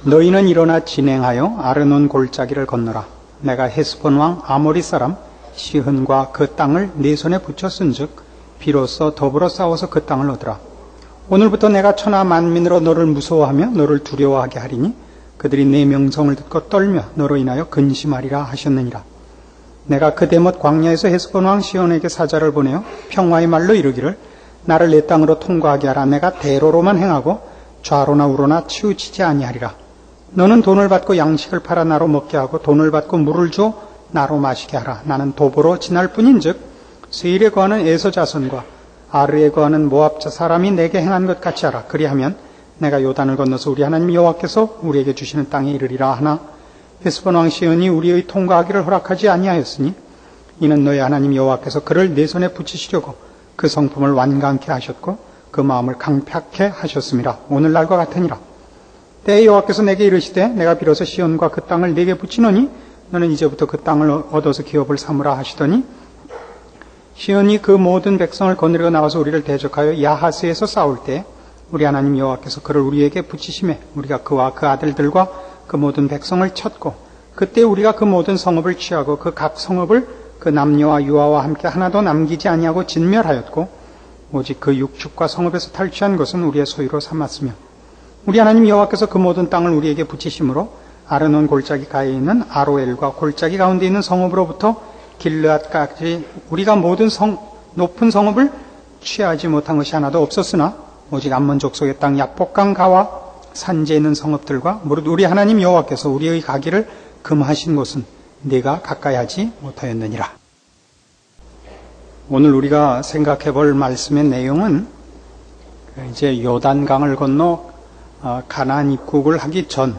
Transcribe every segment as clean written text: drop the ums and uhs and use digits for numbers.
너희는 일어나 진행하여 아르논 골짜기를 건너라. 내가 헤스본 왕 아모리 사람 시흔과 그 땅을 네 손에 붙였은즉 비로소 더불어 싸워서 그 땅을 얻으라. 오늘부터 내가 천하 만민으로 너를 무서워하며 너를 두려워하게 하리니 그들이 내 명성을 듣고 떨며 너로 인하여 근심하리라 하셨느니라. 내가 그 대못 광야에서 헤스본 왕 시온에게 사자를 보내어 평화의 말로 이르기를 나를 내 땅으로 통과하게 하라. 내가 대로로만 행하고 좌로나 우로나 치우치지 아니하리라. 너는 돈을 받고 양식을 팔아 나로 먹게 하고 돈을 받고 물을 줘 나로 마시게 하라. 나는 도보로 지날 뿐인즉 세일에 거하는 에서 자손과 아르에 거하는 모압자 사람이 내게 행한 것 같이 하라. 그리하면 내가 요단을 건너서 우리 하나님 여호와께서 우리에게 주시는 땅에 이르리라 하나 헤스본 왕 시온이 우리의 통과하기를 허락하지 아니하였으니 이는 너희 하나님 여호와께서 그를 내 손에 붙이시려고 그 성품을 완강케 하셨고 그 마음을 강팍케 하셨음이라. 오늘날과 같으니라. 때에 여호와께서 내게 이르시되 내가 비로소 시온과 그 땅을 내게 붙이노니 너는 이제부터 그 땅을 얻어서 기업을 삼으라 하시더니 시온이 그 모든 백성을 거느리고 나와서 우리를 대적하여 야하스에서 싸울 때 우리 하나님 여호와께서 그를 우리에게 붙이심에 우리가 그와 그 아들들과 그 모든 백성을 쳤고 그때 우리가 그 모든 성읍을 취하고 그 각 성읍을 그 남녀와 유아와 함께 하나도 남기지 아니하고 진멸하였고 오직 그 육축과 성읍에서 탈취한 것은 우리의 소유로 삼았으며 우리 하나님 여호와께서 그 모든 땅을 우리에게 붙이심으로 아르논 골짜기 가에 있는 아로엘과 골짜기 가운데 있는 성읍으로부터 길르앗까지 우리가 모든 높은 성읍을 취하지 못한 것이 하나도 없었으나 오직 암몬 족속의 땅 약복강 가와 산지에 있는 성읍들과 무릇 우리 하나님 여호와께서 우리의 가기를 금하신 곳은 네가 가까이 하지 못하였느니라. 오늘 우리가 생각해 볼 말씀의 내용은 이제 요단강을 건너 가나안 입국을 하기 전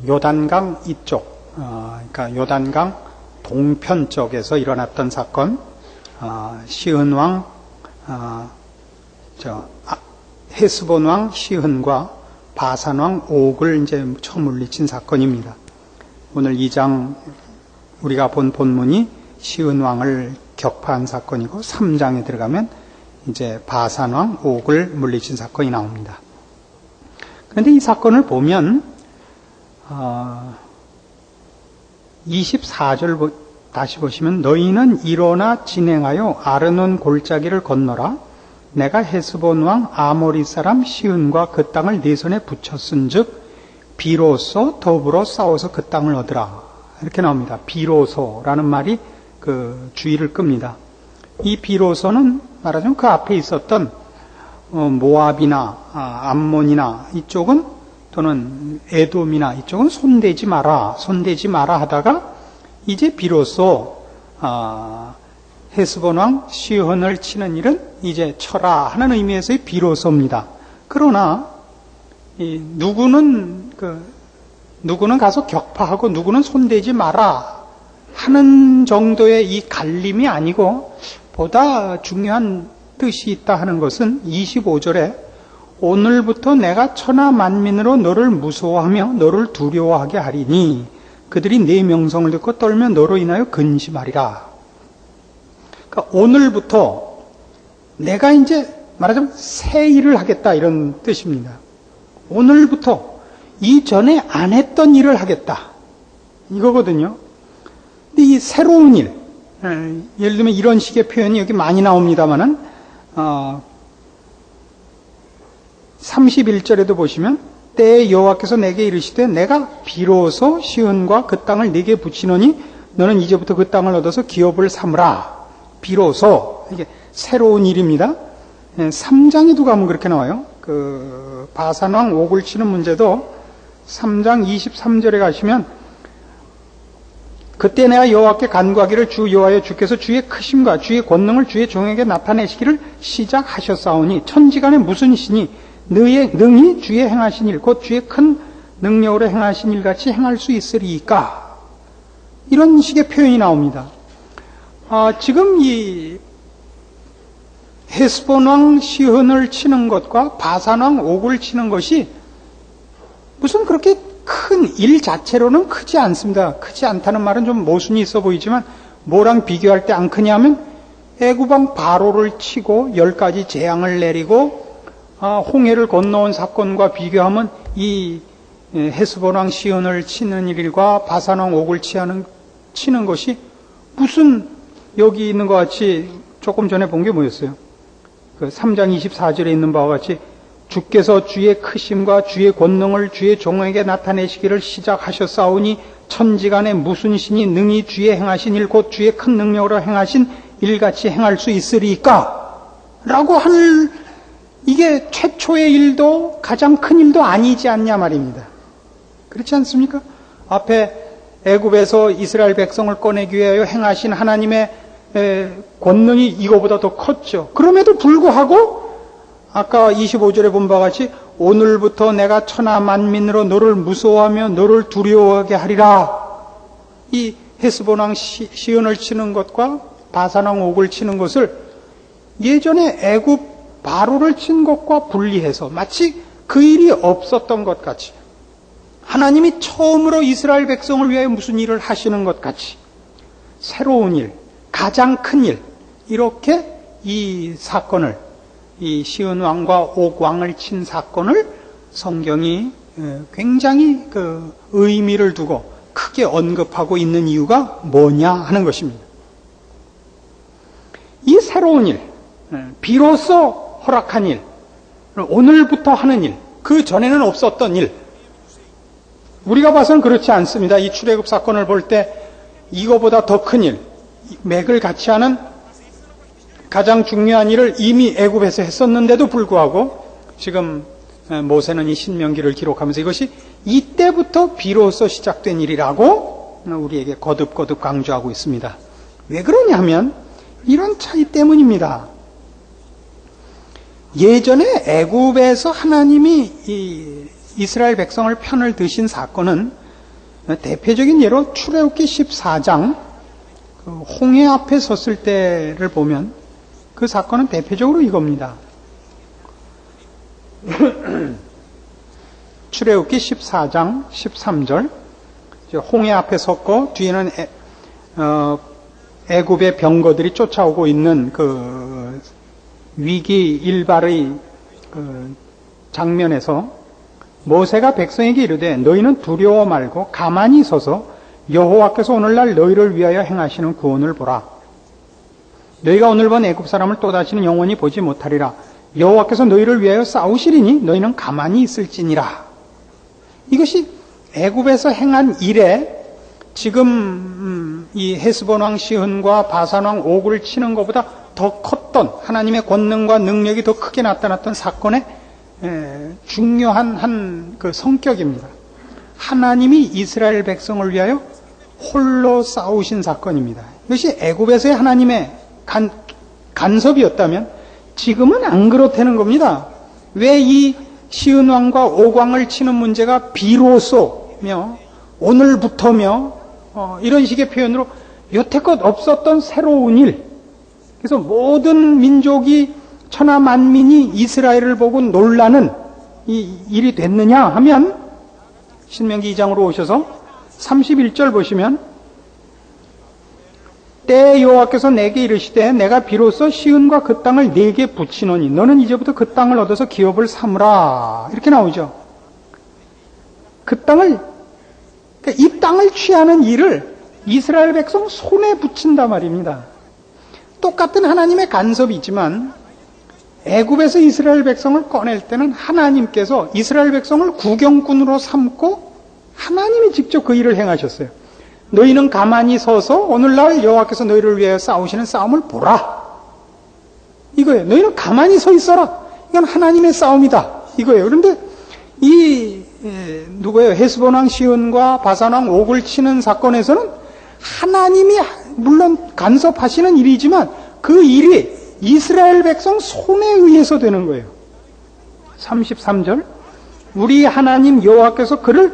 요단강 이쪽 그러니까 요단강 동편 쪽에서 일어났던 사건, 시흔 왕, 헤스본 왕 시흔과 바산 왕 옥을 이제 처음 물리친 사건입니다. 오늘 2장 우리가 본 본문이 시흔 왕을 격파한 사건이고 3장에 들어가면 이제 바산 왕 옥을 물리친 사건이 나옵니다. 그런데 이 사건을 보면 24절 다시 보시면 너희는 일어나 진행하여 아르논 골짜기를 건너라. 내가 헤스본 왕 아모리 사람 시흔과 그 땅을 네 손에 붙였은즉 비로소 더불어 싸워서 그 땅을 얻으라. 이렇게 나옵니다. 비로소라는 말이 그 주의를 끕니다. 이 비로소는 말하자면 그 앞에 있었던 모압이나 암몬이나 이쪽은 또는 에돔이나 이쪽은 손대지 마라 하다가 이제 비로소 헤스본 왕 시혼을 치는 일은 이제 쳐라 하는 의미에서의 비로소입니다. 그러나 누구는 가서 격파하고 누구는 손대지 마라 하는 정도의 이 갈림이 아니고 보다 중요한 뜻이 있다 하는 것은 25절에 오늘부터 내가 천하 만민으로 너를 무서워하며 너를 두려워하게 하리니 그들이 네 명성을 듣고 떨며 너로 인하여 근심하리라. 그러니까 오늘부터 내가 이제 말하자면 새 일을 하겠다 이런 뜻입니다. 오늘부터 이전에 안 했던 일을 하겠다 이거거든요. 근데 이 새로운 일, 예를 들면 이런 식의 표현이 여기 많이 나옵니다만은 31절에도 보시면 때에 여호와께서 내게 이르시되 내가 비로소 시온과 그 땅을 네게 붙이노니 너는 이제부터 그 땅을 얻어서 기업을 삼으라. 비로소 이게 새로운 일입니다. 3장에도 가면 그렇게 나와요. 그 바산왕 옥을 치는 문제도 3장 23절에 가시면 그때 내가 여호와께 간구하기를 주 여호와여 주께서 주의 크심과 주의 권능을 주의 종에게 나타내시기를 시작하셨사오니 천지간에 무슨 신이 너의 능히 주의 행하신 일 곧 주의 큰 능력으로 행하신 일 같이 행할 수 있으리이까 이런 식의 표현이 나옵니다. 지금 이 헤스본 왕 시흔을 치는 것과 바산 왕 옥을 치는 것이 무슨 그렇게 큰 일 자체로는 크지 않습니다. 크지 않다는 말은 좀 모순이 있어 보이지만 뭐랑 비교할 때 안 크냐면 애굽 왕 바로를 치고 10가지 재앙을 내리고 홍해를 건너온 사건과 비교하면 이 헤스본 왕 시온을 치는 일과 바산 왕 옥을 치는 것이 무슨 여기 있는 것 같이 조금 전에 본 게 뭐였어요? 그 3장 24절에 있는 바와 같이 주께서 주의 크심과 주의 권능을 주의 종에게 나타내시기를 시작하셨사오니 천지간에 무슨 신이 능히 주의 행하신 일 곧 주의 큰 능력으로 행하신 일같이 행할 수 있으리까? 라고 할 이게 최초의 일도 가장 큰 일도 아니지 않냐 말입니다. 그렇지 않습니까? 앞에 애굽에서 이스라엘 백성을 꺼내기 위하여 행하신 하나님의 권능이 이거보다 더 컸죠. 그럼에도 불구하고 아까 25절에 본 바와 같이 오늘부터 내가 천하 만민으로 너를 무서워하며 너를 두려워하게 하리라. 이 헤스본 왕 시온을 치는 것과 바산 왕 옥을 치는 것을 예전에 애굽 바로를 친 것과 분리해서 마치 그 일이 없었던 것 같이 하나님이 처음으로 이스라엘 백성을 위하여 무슨 일을 하시는 것 같이 새로운 일, 가장 큰 일, 이렇게 이 사건을, 이 시온 왕과 옥 왕을 친 사건을 성경이 굉장히 그 의미를 두고 크게 언급하고 있는 이유가 뭐냐 하는 것입니다. 이 새로운 일, 비로소 허락한 일, 오늘부터 하는 일, 그 전에는 없었던 일, 우리가 봐서는 그렇지 않습니다. 이 출애굽 사건을 볼 때 이거보다 더 큰 일, 맥을 같이 하는 가장 중요한 일을 이미 애굽에서 했었는데도 불구하고 지금 모세는 이 신명기를 기록하면서 이것이 이때부터 비로소 시작된 일이라고 우리에게 거듭거듭 강조하고 있습니다. 왜 그러냐면 이런 차이 때문입니다. 예전에 애굽에서 하나님이 이 이스라엘 백성을 편을 드신 사건은 대표적인 예로 출애굽기 14장 홍해 앞에 섰을 때를 보면 그 사건은 대표적으로 이겁니다. 출애굽기 14장 13절 홍해 앞에 섰고 뒤에는 애굽의 병거들이 쫓아오고 있는 그 위기 일발의 그 장면에서 모세가 백성에게 이르되 너희는 두려워 말고 가만히 서서 여호와께서 오늘날 너희를 위하여 행하시는 구원을 보라. 너희가 오늘 본 애굽 사람을 또다시는 영원히 보지 못하리라. 여호와께서 너희를 위하여 싸우시리니 너희는 가만히 있을지니라. 이것이 애굽에서 행한 일에 지금 이 헤스본 왕 시온과 바산 왕 옥을 치는 것보다 더 컸던 하나님의 권능과 능력이 더 크게 나타났던 사건의 중요한 그 성격입니다. 하나님이 이스라엘 백성을 위하여 홀로 싸우신 사건입니다. 이것이 애굽에서의 하나님의 간섭이었다면 지금은 안 그렇다는 겁니다. 왜 이 시온 왕과 옥 왕을 치는 문제가 비로소며 오늘부터며 이런 식의 표현으로 여태껏 없었던 새로운 일, 그래서 모든 민족이 천하 만민이 이스라엘을 보고 놀라는 이 일이 됐느냐 하면 신명기 2장으로 오셔서 31절 보시면 때에 여호와께서 내게 이르시되 내가 비로소 시온과 그 땅을 네게 붙이노니 너는 이제부터 그 땅을 얻어서 기업을 삼으라 이렇게 나오죠. 그 땅을 그러니까 이 땅을 취하는 일을 이스라엘 백성 손에 붙인다 말입니다. 똑같은 하나님의 간섭이지만 애굽에서 이스라엘 백성을 꺼낼 때는 하나님께서 이스라엘 백성을 구경꾼으로 삼고 하나님이 직접 그 일을 행하셨어요. 너희는 가만히 서서 오늘날 여호와께서 너희를 위하여 싸우시는 싸움을 보라. 이거예요. 너희는 가만히 서 있어라. 이건 하나님의 싸움이다. 이거예요. 그런데 누구예요? 헤스본 왕 시온과 바산 왕 옥을 치는 사건에서는 하나님이 물론 간섭하시는 일이지만 그 일이 이스라엘 백성 손에 의해서 되는 거예요. 33절 우리 하나님 여호와께서 그를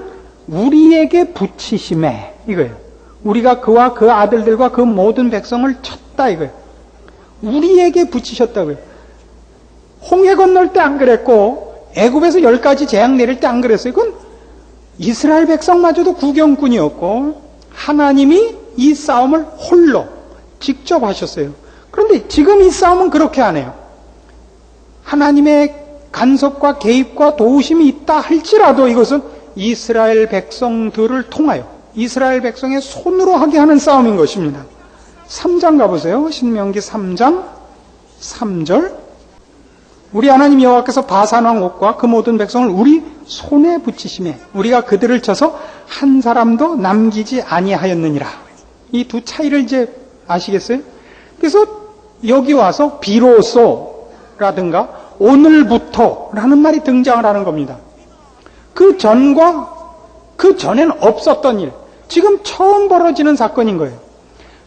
우리에게 붙이심에 이거예요. 우리가 그와 그 아들들과 그 모든 백성을 쳤다 이거예요. 우리에게 붙이셨다고요. 홍해 건널 때 안 그랬고 애굽에서 10가지 재앙 내릴 때 안 그랬어요. 이건 이스라엘 백성마저도 구경꾼이었고 하나님이 이 싸움을 홀로 직접 하셨어요. 그런데 지금 이 싸움은 그렇게 안 해요. 하나님의 간섭과 개입과 도우심이 있다 할지라도 이것은 이스라엘 백성들을 통하여 이스라엘 백성의 손으로 하게 하는 싸움인 것입니다. 3장 가보세요. 신명기 3장 3절. 우리 하나님 여호와께서 바산왕 옥과 그 모든 백성을 우리 손에 붙이심에 우리가 그들을 쳐서 한 사람도 남기지 아니하였느니라. 이 두 차이를 이제 아시겠어요? 그래서 여기 와서 비로소라든가 오늘부터라는 말이 등장을 하는 겁니다. 그 전과 그 전에는 없었던 일, 지금 처음 벌어지는 사건인 거예요.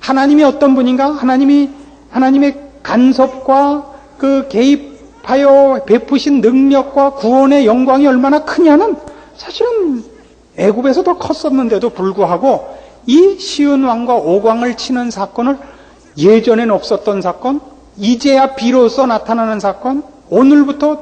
하나님이 어떤 분인가? 하나님의 간섭과 그 개입하여 베푸신 능력과 구원의 영광이 얼마나 크냐는 사실은 애굽에서 더 컸었는데도 불구하고 이 시은 왕과 옥왕을 치는 사건을 예전에는 없었던 사건, 이제야 비로소 나타나는 사건, 오늘부터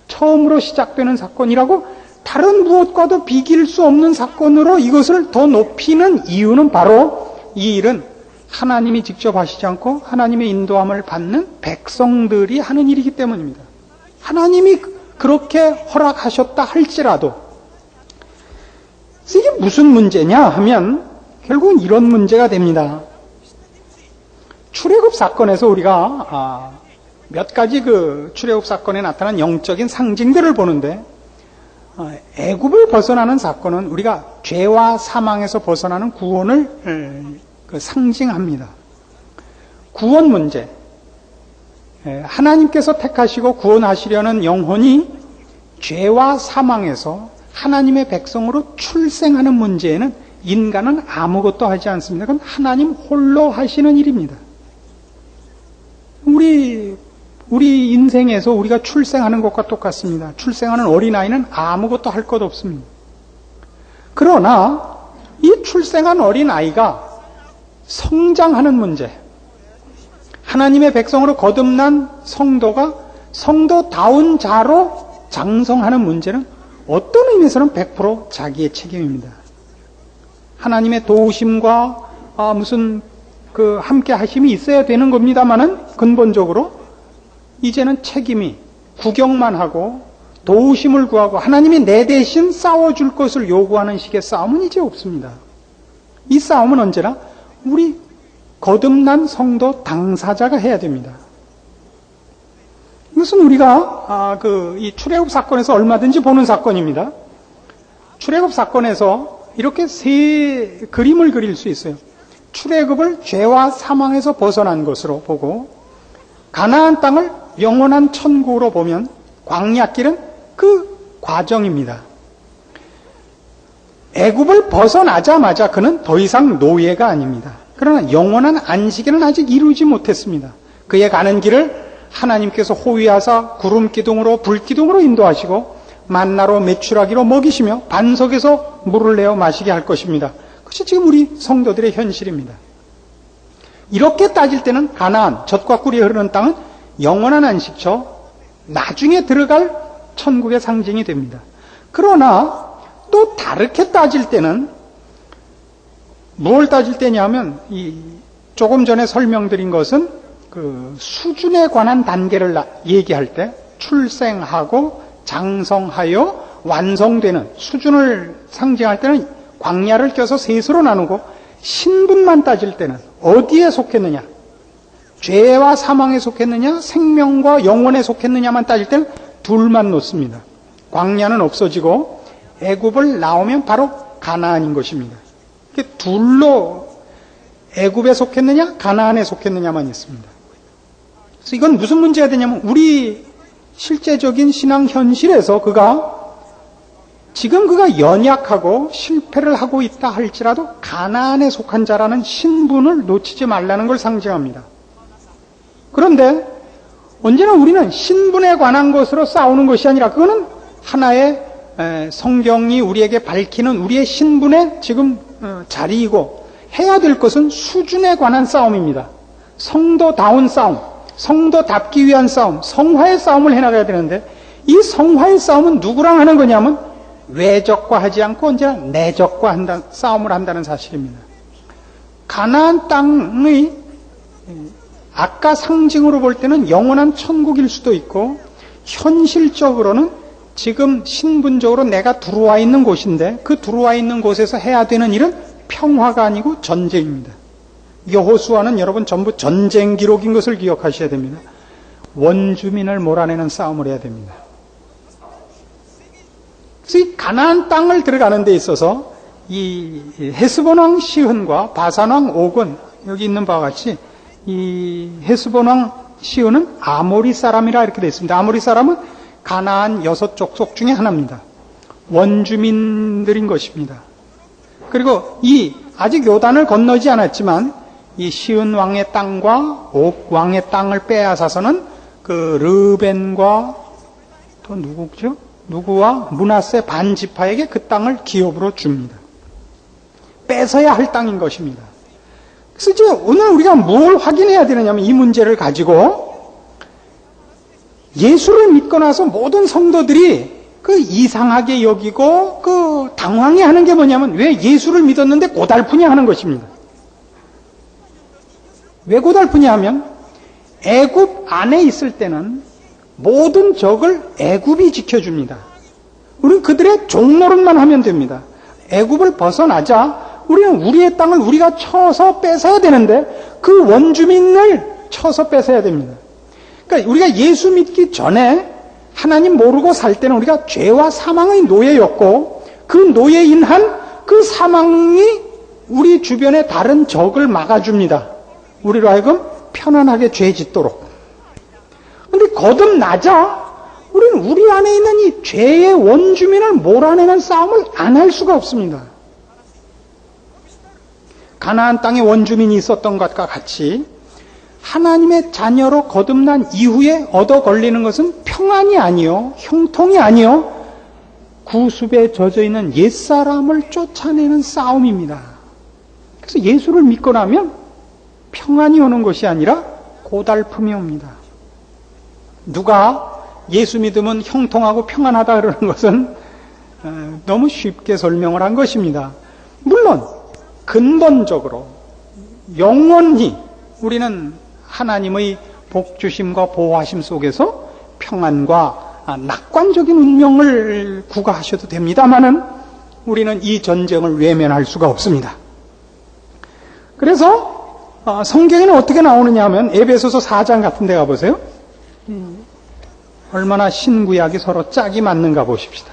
처음으로 시작되는 사건이라고 다른 무엇과도 비길 수 없는 사건으로 이것을 더 높이는 이유는 바로 이 일은 하나님이 직접 하시지 않고 하나님의 인도함을 받는 백성들이 하는 일이기 때문입니다. 하나님이 그렇게 허락하셨다 할지라도 이게 무슨 문제냐 하면 결국은 이런 문제가 됩니다. 출애굽 사건에서 우리가 몇 가지 그 출애굽 사건에 나타난 영적인 상징들을 보는데 애굽을 벗어나는 사건은 우리가 죄와 사망에서 벗어나는 구원을 상징합니다. 구원 문제, 하나님께서 택하시고 구원하시려는 영혼이 죄와 사망에서 하나님의 백성으로 출생하는 문제에는 인간은 아무것도 하지 않습니다. 그건 하나님 홀로 하시는 일입니다. 우리 인생에서 우리가 출생하는 것과 똑같습니다. 출생하는 어린아이는 아무것도 할 것 없습니다. 그러나 이 출생한 어린아이가 성장하는 문제, 하나님의 백성으로 거듭난 성도가 성도다운 자로 장성하는 문제는 어떤 의미에서는 100% 자기의 책임입니다. 하나님의 도우심과 무슨 그 함께 하심이 있어야 되는 겁니다만은 근본적으로 이제는 책임이 구경만 하고 도우심을 구하고 하나님이 내 대신 싸워줄 것을 요구하는 식의 싸움은 이제 없습니다. 이 싸움은 언제나 우리 거듭난 성도 당사자가 해야 됩니다. 이것은 우리가 이 출애굽 사건에서 얼마든지 보는 사건입니다. 출애굽 사건에서 이렇게 세 그림을 그릴 수 있어요. 출애굽을 죄와 사망에서 벗어난 것으로 보고 가나안 땅을 영원한 천국으로 보면 광야길은 그 과정입니다. 애굽을 벗어나자마자 그는 더 이상 노예가 아닙니다. 그러나 영원한 안식일은 아직 이루지 못했습니다. 그의 가는 길을 하나님께서 호위하사 구름 기둥으로 불 기둥으로 인도하시고 만나로 메추라기로 먹이시며 반석에서 물을 내어 마시게 할 것입니다. 그것이 지금 우리 성도들의 현실입니다. 이렇게 따질 때는 가나안, 젖과 꿀이 흐르는 땅은 영원한 안식처, 나중에 들어갈 천국의 상징이 됩니다. 그러나 또 다르게 따질 때는 뭘 따질 때냐면 조금 전에 설명드린 것은 그 수준에 관한 단계를 얘기할 때 출생하고 장성하여 완성되는 수준을 상징할 때는 광야를 껴서 셋으로 나누고 신분만 따질 때는 어디에 속했느냐, 죄와 사망에 속했느냐, 생명과 영혼에 속했느냐만 따질 때는 둘만 놓습니다. 광야는 없어지고 애굽을 나오면 바로 가나안인 것입니다. 둘로 애굽에 속했느냐, 가나안에 속했느냐만 있습니다. 그래서 이건 무슨 문제가 되냐면 우리 실제적인 신앙 현실에서 지금 그가 연약하고 실패를 하고 있다 할지라도 가나안에 속한 자라는 신분을 놓치지 말라는 걸 상징합니다. 그런데 언제나 우리는 신분에 관한 것으로 싸우는 것이 아니라 그거는 하나의 성경이 우리에게 밝히는 우리의 신분의 지금 자리이고 해야 될 것은 수준에 관한 싸움입니다. 성도다운 싸움, 성도답기 위한 싸움, 성화의 싸움을 해나가야 되는데 이 성화의 싸움은 누구랑 하는 거냐면 외적과 하지 않고 언제나 내적과 싸움을 한다는 사실입니다. 가나안 땅의 아까 상징으로 볼 때는 영원한 천국일 수도 있고 현실적으로는 지금 신분적으로 내가 들어와 있는 곳인데 그 들어와 있는 곳에서 해야 되는 일은 평화가 아니고 전쟁입니다. 여호수아는 여러분 전부 전쟁 기록인 것을 기억하셔야 됩니다. 원주민을 몰아내는 싸움을 해야 됩니다. 그래서 이 가나안 땅을 들어가는 데 있어서 이 헤스본 왕 시흔과 바산 왕 옥은 여기 있는 바와 같이 이 헤스본 왕 시흔은 아모리 사람이라 이렇게 되어 있습니다. 아모리 사람은 가나안 6족속 중에 하나입니다. 원주민들인 것입니다. 그리고 이 아직 요단을 건너지 않았지만 이 시흔 왕의 땅과 옥 왕의 땅을 빼앗아서는 그 르벤과 또 누구죠? 누구와 므낫세 반지파에게 그 땅을 기업으로 줍니다. 뺏어야 할 땅인 것입니다. 그래서 이제 오늘 우리가 뭘 확인해야 되느냐면 이 문제를 가지고 예수를 믿고 나서 모든 성도들이 그 이상하게 여기고 그 당황해하는 게 뭐냐면 왜 예수를 믿었는데 고달프냐 하는 것입니다. 왜 고달프냐 하면 애굽 안에 있을 때는 모든 적을 애굽이 지켜줍니다. 우리는 그들의 종노릇만 하면 됩니다. 애굽을 벗어나자 우리는 우리의 땅을 우리가 쳐서 뺏어야 되는데 그 원주민을 쳐서 뺏어야 됩니다. 그러니까 우리가 예수 믿기 전에 하나님 모르고 살 때는 우리가 죄와 사망의 노예였고 그 노예인 한 그 사망이 우리 주변의 다른 적을 막아줍니다. 우리로 하여금 편안하게 죄 짓도록. 그런데 거듭나자 우리는 우리 안에 있는 이 죄의 원주민을 몰아내는 싸움을 안 할 수가 없습니다. 가나안 땅에 원주민이 있었던 것과 같이 하나님의 자녀로 거듭난 이후에 얻어 걸리는 것은 평안이 아니요, 형통이 아니요, 구습에 젖어 있는 옛사람을 쫓아내는 싸움입니다. 그래서 예수를 믿고 나면 평안이 오는 것이 아니라 고달픔이 옵니다. 누가 예수 믿으면 형통하고 평안하다 그러는 것은 너무 쉽게 설명을 한 것입니다. 물론 근본적으로 영원히 우리는 하나님의 복주심과 보호하심 속에서 평안과 낙관적인 운명을 구가하셔도 됩니다마는 우리는 이 전쟁을 외면할 수가 없습니다. 그래서 성경에는 어떻게 나오느냐 하면 에베소서 4장 같은 데 가보세요. 얼마나 신구약이 서로 짝이 맞는가 보십시다.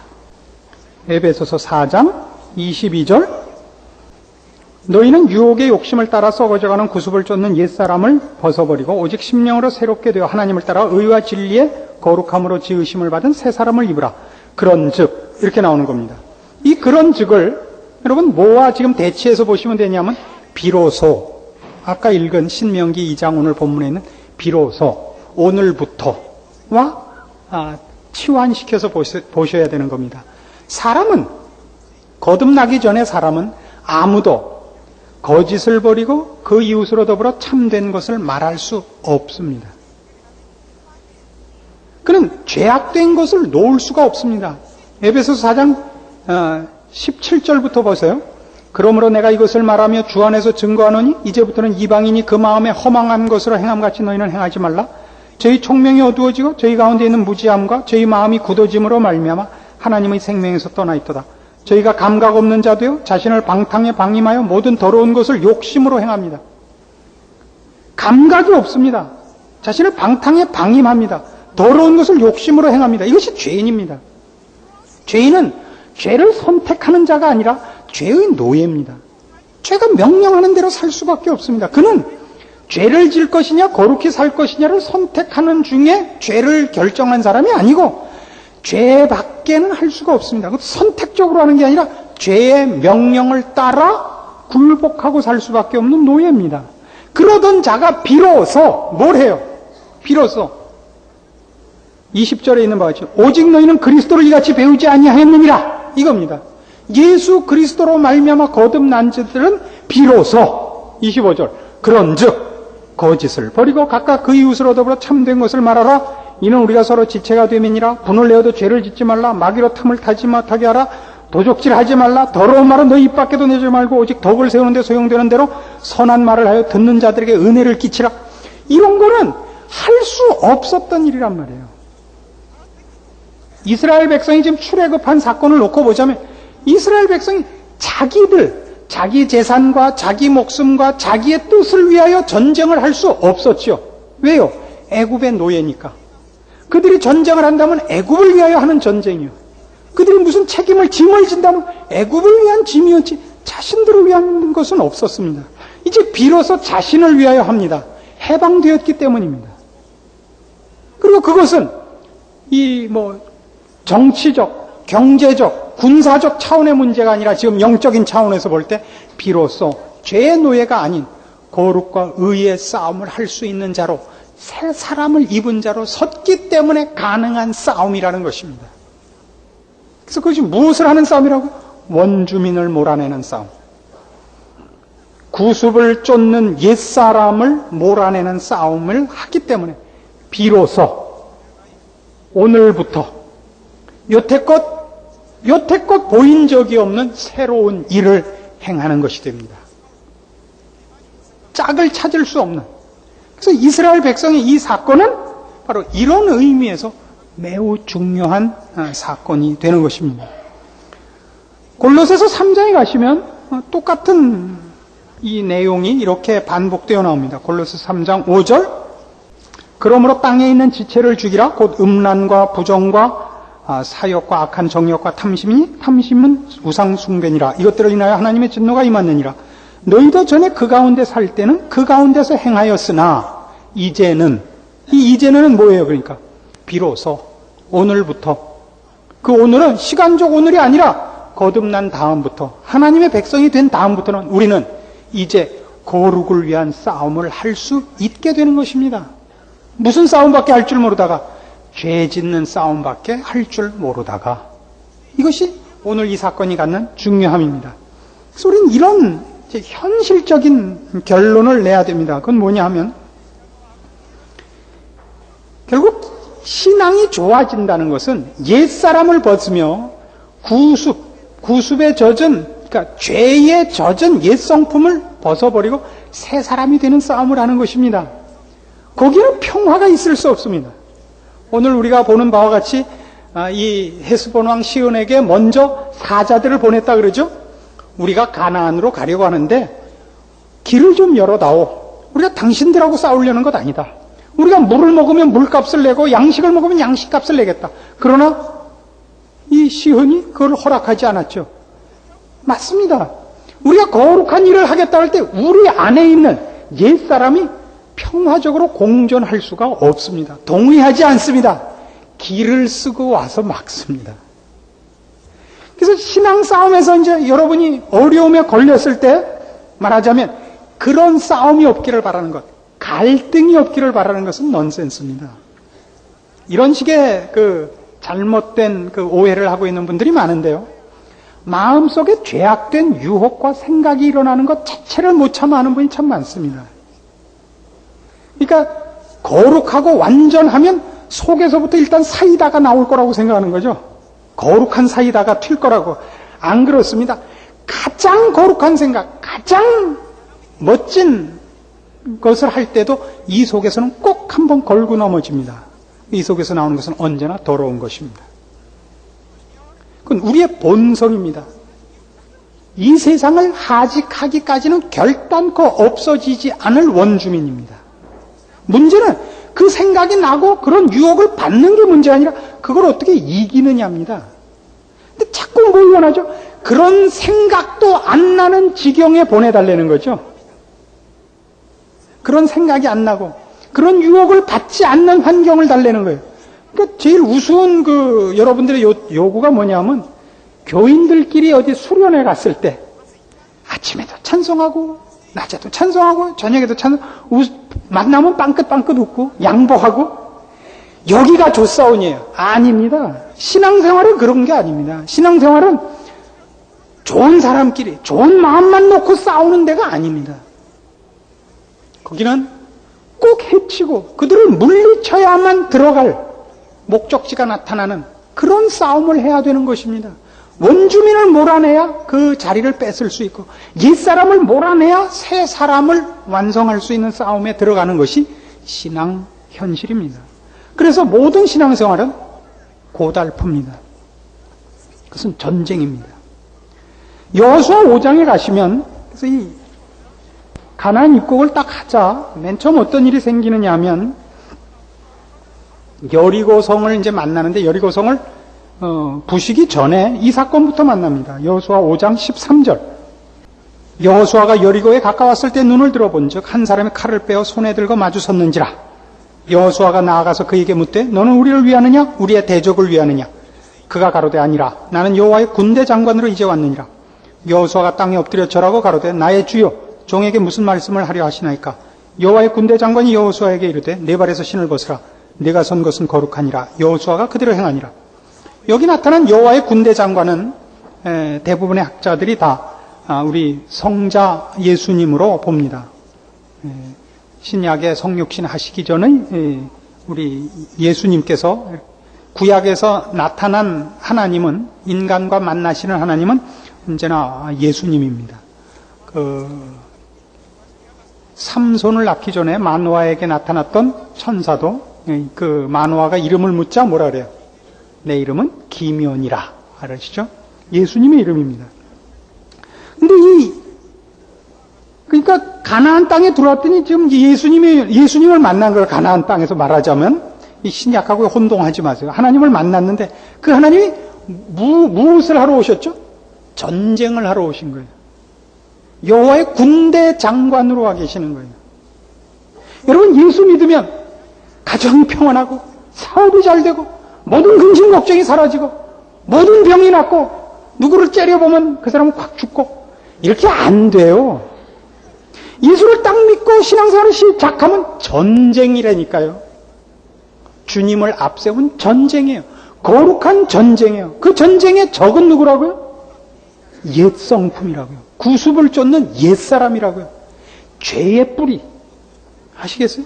에베소서 4장 22절 너희는 유혹의 욕심을 따라 썩어져가는 구습을 쫓는 옛사람을 벗어버리고 오직 심령으로 새롭게 되어 하나님을 따라 의와 진리의 거룩함으로 지으심을 받은 새 사람을 입으라. 그런즉 이렇게 나오는 겁니다. 이 그런즉을 여러분 뭐와 지금 대치해서 보시면 되냐면 비로소 아까 읽은 신명기 2장 오늘 본문에 있는 비로소 오늘부터와 치환시켜서 보셔야 되는 겁니다. 사람은 거듭나기 전에 사람은 아무도 거짓을 버리고 그 이웃으로 더불어 참된 것을 말할 수 없습니다. 그는 죄악된 것을 놓을 수가 없습니다. 에베소서 4장 17절부터 보세요. 그러므로 내가 이것을 말하며 주 안에서 증거하노니 이제부터는 이방인이 그 마음에 허망한 것으로 행함같이 너희는 행하지 말라. 저희 총명이 어두워지고 저희 가운데 있는 무지함과 저희 마음이 굳어짐으로 말미암아 하나님의 생명에서 떠나 있도다. 저희가 감각 없는 자도요 자신을 방탕에 방임하여 모든 더러운 것을 욕심으로 행합니다. 감각이 없습니다. 자신을 방탕에 방임합니다. 더러운 것을 욕심으로 행합니다. 이것이 죄인입니다. 죄인은 죄를 선택하는 자가 아니라 죄의 노예입니다. 죄가 명령하는 대로 살 수밖에 없습니다. 그는 죄를 질 것이냐 거룩히 살 것이냐를 선택하는 중에 죄를 결정한 사람이 아니고 죄밖에는 할 수가 없습니다. 선택적으로 하는 게 아니라 죄의 명령을 따라 굴복하고 살 수밖에 없는 노예입니다. 그러던 자가 비로소 뭘 해요? 비로소 20절에 있는 바와 같이 오직 너희는 그리스도를 이같이 배우지 아니하였느니라 이겁니다. 예수 그리스도로 말미암아 거듭난 자들은 비로소 25절 그런즉 거짓을 버리고 각각 그 이웃으로 더불어 참된 것을 말하라. 이는 우리가 서로 지체가 되면이라. 분을 내어도 죄를 짓지 말라. 마귀로 틈을 타지 못하게 하라. 도적질하지 말라. 더러운 말은 너희 입 밖에도 내지 말고 오직 덕을 세우는 데 소용되는 대로 선한 말을 하여 듣는 자들에게 은혜를 끼치라. 이런 거는 할 수 없었던 일이란 말이에요. 이스라엘 백성이 지금 출애굽한 사건을 놓고 보자면 이스라엘 백성이 자기 재산과 자기 목숨과 자기의 뜻을 위하여 전쟁을 할 수 없었죠. 왜요? 애굽의 노예니까. 그들이 전쟁을 한다면 애굽을 위하여 하는 전쟁이요. 그들이 무슨 짐을 진다면 애굽을 위한 짐이었지 자신들을 위한 것은 없었습니다. 이제 비로소 자신을 위하여 합니다. 해방되었기 때문입니다. 그리고 그것은 정치적, 경제적, 군사적 차원의 문제가 아니라 지금 영적인 차원에서 볼 때 비로소 죄의 노예가 아닌 거룩과 의의 싸움을 할 수 있는 자로 새 사람을 입은 자로 섰기 때문에 가능한 싸움이라는 것입니다. 그래서 그것이 무엇을 하는 싸움이라고? 원주민을 몰아내는 싸움. 구습을 쫓는 옛사람을 몰아내는 싸움을 하기 때문에 비로소 오늘부터 여태껏 보인 적이 없는 새로운 일을 행하는 것이 됩니다. 짝을 찾을 수 없는. 그래서 이스라엘 백성의 이 사건은 바로 이런 의미에서 매우 중요한 사건이 되는 것입니다. 골로새서 3장에 가시면 똑같은 이 내용이 이렇게 반복되어 나옵니다. 골로새 3장 5절 그러므로 땅에 있는 지체를 죽이라 곧 음란과 부정과 사욕과 악한 정욕과 탐심이니 탐심은 우상 숭배니라. 이것들을 인하여 하나님의 진노가 임하느니라. 너희도 전에 그 가운데 살 때는 그 가운데서 행하였으나 이제는 이 이제는 뭐예요? 그러니까 비로소 오늘부터 그 오늘은 시간적 오늘이 아니라 거듭난 다음부터 하나님의 백성이 된 다음부터는 우리는 이제 거룩을 위한 싸움을 할 수 있게 되는 것입니다. 무슨 싸움밖에 할 줄 모르다가 죄 짓는 싸움밖에 할 줄 모르다가 이것이 오늘 이 사건이 갖는 중요함입니다. 그래서 우리는 이런 현실적인 결론을 내야 됩니다. 그건 뭐냐 하면 결국 신앙이 좋아진다는 것은 옛사람을 벗으며 구습에 젖은 그러니까 죄에 젖은 옛 성품을 벗어버리고 새 사람이 되는 싸움을 하는 것입니다. 거기는 평화가 있을 수 없습니다. 오늘 우리가 보는 바와 같이 이 헤스본 왕 시온에게 먼저 사자들을 보냈다 그러죠. 우리가 가나안으로 가려고 하는데 길을 좀 열어다오. 우리가 당신들하고 싸우려는 것 아니다. 우리가 물을 먹으면 물값을 내고 양식을 먹으면 양식값을 내겠다. 그러나 이 시온이 그걸 허락하지 않았죠. 맞습니다. 우리가 거룩한 일을 하겠다 할 때 우리 안에 있는 옛사람이 평화적으로 공존할 수가 없습니다. 동의하지 않습니다. 길을 쓰고 와서 막습니다. 그래서 신앙 싸움에서 이제 여러분이 어려움에 걸렸을 때 말하자면 그런 싸움이 없기를 바라는 것, 갈등이 없기를 바라는 것은 넌센스입니다. 이런 식의 잘못된 오해를 하고 있는 분들이 많은데요. 마음속에 죄악된 유혹과 생각이 일어나는 것 자체를 못 참아하는 분이 참 많습니다. 그러니까 거룩하고 완전하면 속에서부터 일단 사이다가 나올 거라고 생각하는 거죠. 거룩한 사이다가 튈 거라고. 안 그렇습니다. 가장 거룩한 생각, 가장 멋진 것을 할 때도 이 속에서는 꼭 한번 걸고 넘어집니다. 이 속에서 나오는 것은 언제나 더러운 것입니다. 그건 우리의 본성입니다. 이 세상을 하직하기까지는 결단코 없어지지 않을 원주민입니다. 문제는 그 생각이 나고 그런 유혹을 받는 게 문제가 아니라 그걸 어떻게 이기느냐입니다. 근데 자꾸 뭘 원하죠? 그런 생각도 안 나는 지경에 보내달라는 거죠. 그런 생각이 안 나고 그런 유혹을 받지 않는 환경을 달래는 거예요. 그러니까 제일 우스운 여러분들의 요구가 뭐냐면 교인들끼리 어디 수련회 갔을 때 아침에도 찬송하고 낮에도 찬송하고 저녁에도 만나면 빵긋빵긋 웃고 양보하고 여기가 조사원이에요. 아닙니다. 신앙생활은 그런 게 아닙니다. 신앙생활은 좋은 사람끼리 좋은 마음만 놓고 싸우는 데가 아닙니다. 거기는 꼭 해치고 그들을 물리쳐야만 들어갈 목적지가 나타나는 그런 싸움을 해야 되는 것입니다. 원주민을 몰아내야 그 자리를 뺏을 수 있고 옛사람을 몰아내야 새 사람을 완성할 수 있는 싸움에 들어가는 것이 신앙 현실입니다. 그래서 모든 신앙생활은 고달픕니다. 그것은 전쟁입니다. 여호수아 5장에 가시면 그래서 이 가나안 입국을 딱 하자 맨 처음 어떤 일이 생기느냐 하면 여리고성을 이제 만나는데 여리고성을 부시기 전에 이 사건부터 만납니다. 여호수아 5장 13절. 여호수아가 여리고에 가까웠을 때 눈을 들어본즉 한 사람이 칼을 빼어 손에 들고 마주 섰는지라. 여호수아가 나아가서 그에게 묻되 너는 우리를 위하느냐 우리의 대적을 위하느냐. 그가 가로되 아니라 나는 여호와의 군대 장관으로 이제 왔느니라. 여호수아가 땅에 엎드려 절하고 가로되 나의 주여 종에게 무슨 말씀을 하려 하시나이까. 여호와의 군대 장관이 여호수아에게 이르되 내 발에서 신을 벗으라. 내가 선 것은 거룩하니라. 여호수아가 그대로 행하니라. 여기 나타난 여호와의 군대 장관은 대부분의 학자들이 다 우리 성자 예수님으로 봅니다. 신약의 성육신 하시기 전에 우리 예수님께서 구약에서 나타난 하나님은 인간과 만나시는 하나님은 언제나 예수님입니다. 삼손을 낳기 전에 마노아에게 나타났던 천사도 그 마노아가 이름을 묻자 뭐라 그래요? 내 이름은 기면이라. 알으시죠? 예수님의 이름입니다. 근데 그러니까 가나안 땅에 들어왔더니 지금 예수님을 만난 걸 가나안 땅에서 말하자면 이 신약하고 혼동하지 마세요. 하나님을 만났는데 그 하나님이 무엇을 하러 오셨죠? 전쟁을 하러 오신 거예요. 여호와의 군대 장관으로 와 계시는 거예요. 여러분 예수 믿으면 가정이 평안하고 사업이 잘 되고 모든 근심 걱정이 사라지고 모든 병이 낫고 누구를 째려보면 그 사람은 확 죽고 이렇게 안 돼요. 예수를 딱 믿고 신앙생활을 시작하면 전쟁이라니까요. 주님을 앞세운 전쟁이에요. 거룩한 전쟁이에요. 그 전쟁의 적은 누구라고요? 옛 성품이라고요. 구습을 쫓는 옛사람이라고요. 죄의 뿌리. 아시겠어요?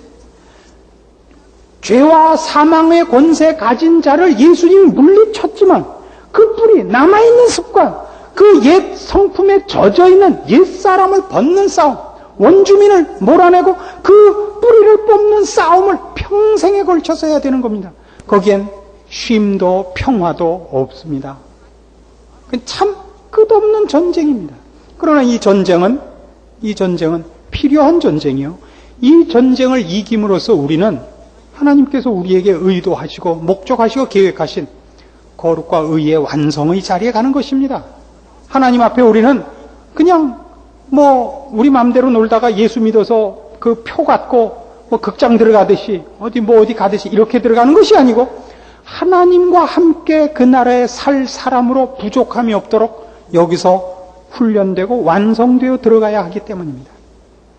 죄와 사망의 권세 가진 자를 예수님이 물리쳤지만 그 뿌리, 남아있는 습관, 그 옛 성품에 젖어있는 옛사람을 벗는 싸움, 원주민을 몰아내고 그 뿌리를 뽑는 싸움을 평생에 걸쳐서 해야 되는 겁니다. 거기엔 쉼도 평화도 없습니다. 참 끝없는 전쟁입니다. 그러나 이 전쟁은 필요한 전쟁이요. 이 전쟁을 이김으로써 우리는 하나님께서 우리에게 의도하시고 목적하시고 계획하신 거룩과 의의 완성의 자리에 가는 것입니다. 하나님 앞에 우리는 그냥 우리 마음대로 놀다가 예수 믿어서 그 표 갖고 극장 들어가듯이 어디 가듯이 이렇게 들어가는 것이 아니고 하나님과 함께 그 나라에 살 사람으로 부족함이 없도록 여기서 훈련되고 완성되어 들어가야 하기 때문입니다.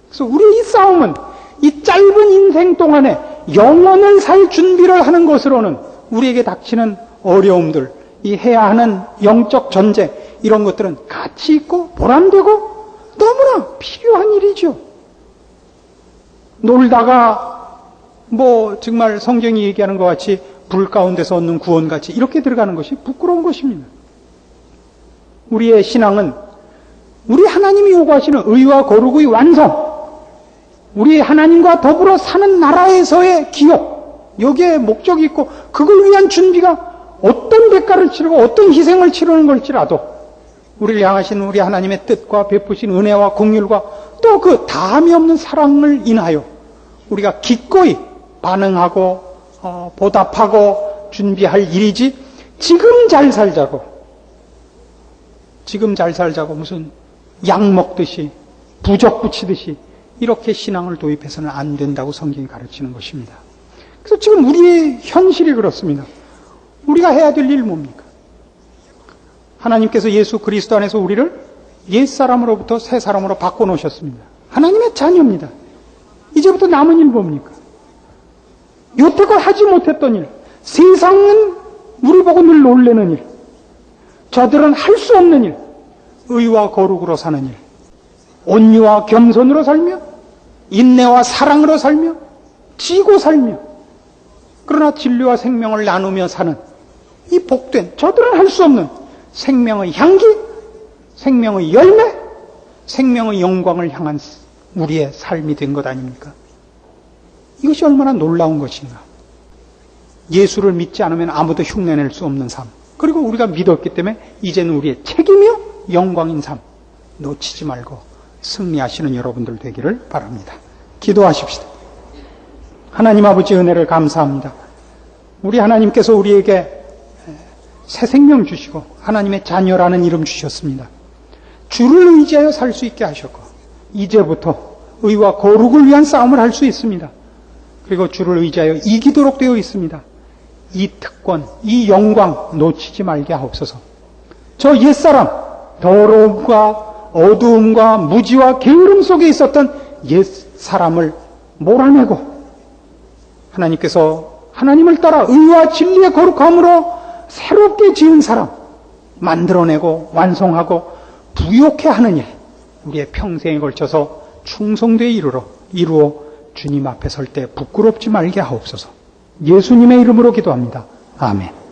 그래서 우리의 이 싸움은 이 짧은 인생 동안에 영원을 살 준비를 하는 것으로는 우리에게 닥치는 어려움들, 이 해야 하는 영적 전쟁 이런 것들은 가치 있고 보람되고 너무나 필요한 일이죠. 놀다가 정말 성경이 얘기하는 것 같이 불 가운데서 얻는 구원같이 이렇게 들어가는 것이 부끄러운 것입니다. 우리의 신앙은 우리 하나님이 요구하시는 의와 거룩의 완성, 우리 하나님과 더불어 사는 나라에서의 기업, 여기에 목적이 있고 그걸 위한 준비가 어떤 대가를 치르고 어떤 희생을 치르는 걸지라도 우리를 향하신 우리 하나님의 뜻과 베푸신 은혜와 긍휼과 또 그 다함이 없는 사랑을 인하여 우리가 기꺼이 반응하고 보답하고 준비할 일이지 지금 잘 살자고 무슨 약 먹듯이 부적 붙이듯이 이렇게 신앙을 도입해서는 안 된다고 성경이 가르치는 것입니다. 그래서 지금 우리의 현실이 그렇습니다. 우리가 해야 될 일 뭡니까? 하나님께서 예수 그리스도 안에서 우리를 옛사람으로부터 새사람으로 바꿔놓으셨습니다. 하나님의 자녀입니다. 이제부터 남은 일 뭡니까? 여태껏 하지 못했던 일, 세상은 우리 보고 늘 놀라는 일, 저들은 할 수 없는 일, 의와 거룩으로 사는 일, 온유와 겸손으로 살며 인내와 사랑으로 살며 지고 살며 그러나 진리와 생명을 나누며 사는 이 복된, 저들은 할 수 없는 생명의 향기, 생명의 열매, 생명의 영광을 향한 우리의 삶이 된 것 아닙니까? 이것이 얼마나 놀라운 것인가. 예수를 믿지 않으면 아무도 흉내낼 수 없는 삶. 그리고 우리가 믿었기 때문에 이제는 우리의 책임이요 영광인 삶. 놓치지 말고 승리하시는 여러분들 되기를 바랍니다. 기도하십시다. 하나님 아버지 은혜를 감사합니다. 우리 하나님께서 우리에게 새 생명 주시고 하나님의 자녀라는 이름 주셨습니다. 주를 의지하여 살 수 있게 하셨고 이제부터 의와 거룩을 위한 싸움을 할 수 있습니다. 그리고 주를 의지하여 이기도록 되어 있습니다. 이 특권, 이 영광 놓치지 말게 하옵소서. 저 옛사람, 더러움과 어두움과 무지와 게으름 속에 있었던 옛사람을 몰아내고 하나님께서 하나님을 따라 의와 진리의 거룩함으로 새롭게 지은 사람 만들어내고 완성하고 부욕해 하는 일 우리의 평생에 걸쳐서 충성되이 이루어 주님 앞에 설 때 부끄럽지 말게 하옵소서. 예수님의 이름으로 기도합니다. 아멘.